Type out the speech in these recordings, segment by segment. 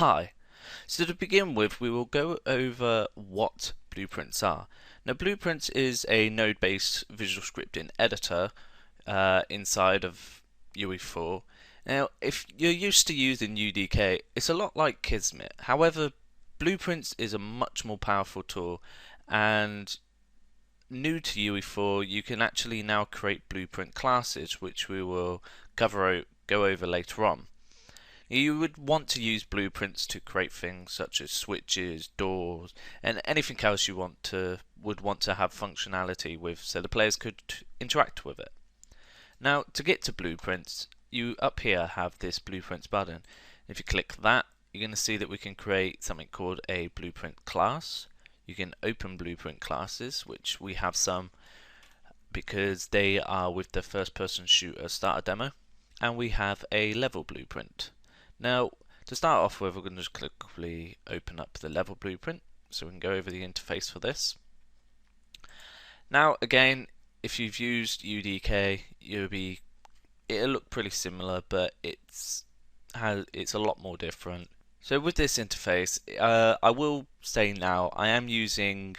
Hi. So to begin with, we will go over what blueprints are. Now, blueprints is a node-based visual scripting editor inside of UE4. Now, if you're used to using UDK, it's a lot like Kismet. However, blueprints is a much more powerful tool, and new to UE4, you can actually now create blueprint classes, which we will go over later on. You would want to use blueprints to create things such as switches, doors, and anything else you would want to have functionality with, so the players could interact with it. Now, to get to blueprints, you up here have this blueprints button. If you click that, you're going to see that we can create something called a blueprint class. You can open blueprint classes, which we have some because they are with the first person shooter starter demo, and we have a level blueprint. Now, to start off with, we're going to just quickly open up the level blueprint so we can go over the interface for this. Now, again, if you've used UDK, it'll look pretty similar, but it's a lot more different. So with this interface, I will say now I am using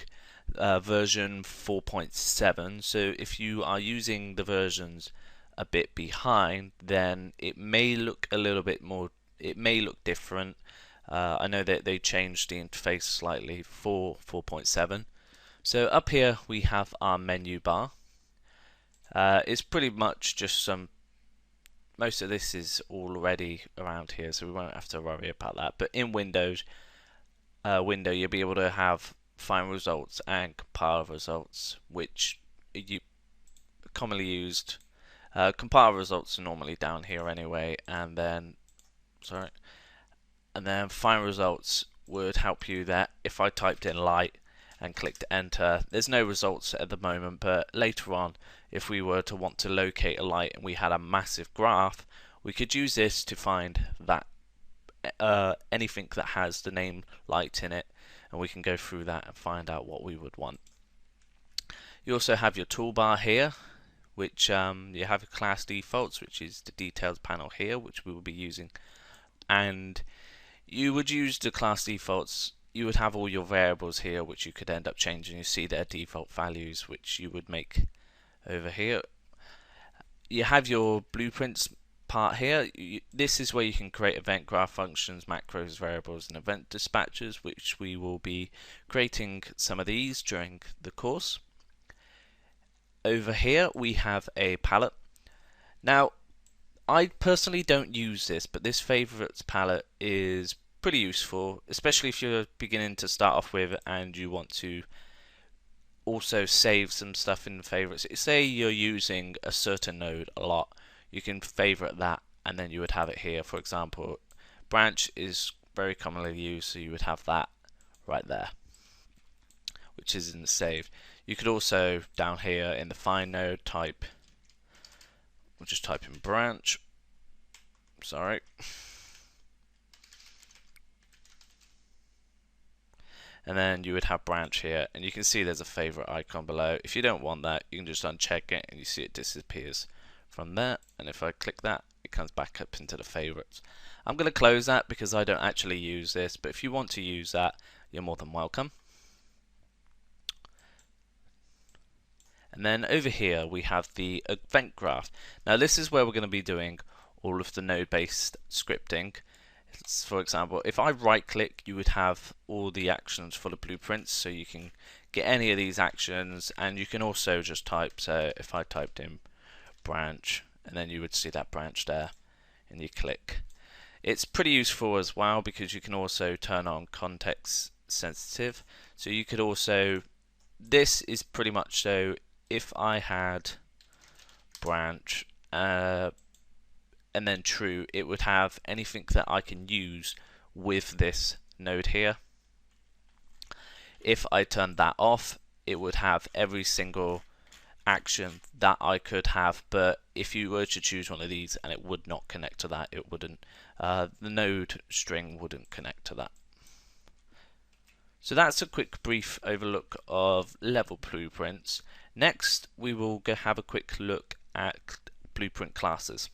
version 4.7. So if you are using the versions a bit behind, then it may look a little bit more. It may look different. I know that they changed the interface slightly for 4.7. So up here we have our menu bar. It's pretty much just most of this is already around here, so we won't have to worry about that. But in Windows, you'll be able to have final results and compile results, which you commonly used. Compile results are normally down here anyway, and then final results would help you that if I typed in light and clicked enter, there's no results at the moment, but later on, if we were to want to locate a light and we had a massive graph, we could use this to find that anything that has the name light in it, and we can go through that and find out what we would want. You also have your toolbar here, which you have your class defaults, which is the details panel here, which we will be using, and you would use the class defaults. You would have all your variables here, which you could end up changing. You see their default values, which you would make over here. You have your blueprints part here. This is where you can create event graph functions, macros, variables, and event dispatchers, which we will be creating some of these during the course. Over here we have a palette. Now, I personally don't use this, but this favorites palette is pretty useful, especially if you're beginning to start off with and you want to also save some stuff in the favorites. Say you're using a certain node a lot, you can favorite that and then you would have it here. For example, branch is very commonly used, so you would have that right there, which isn't saved. You could also down here in the find node we'll just type in branch. Sorry. And then you would have branch here, and you can see there's a favorite icon below. If you don't want that, you can just uncheck it and you see it disappears from there, and if I click that, it comes back up into the favorites. I'm going to close that because I don't actually use this, but if you want to use that, you're more than welcome. And then over here we have the event graph. Now this is where we're going to be doing all of the node-based scripting. For example, if I right click, you would have all the actions for the blueprints, so you can get any of these actions, and you can also just type. So if I typed in branch, and then you would see that branch there, and you click. It's pretty useful as well because you can also turn on context sensitive. So you could also, this is pretty much so if I had branch and then true, it would have anything that I can use with this node here. If I turn that off, it would have every single action that I could have, but if you were to choose one of these and it would not connect to that, it wouldn't, the node string wouldn't connect to that. So that's a quick brief overlook of level blueprints. Next, we will have a quick look at blueprint classes.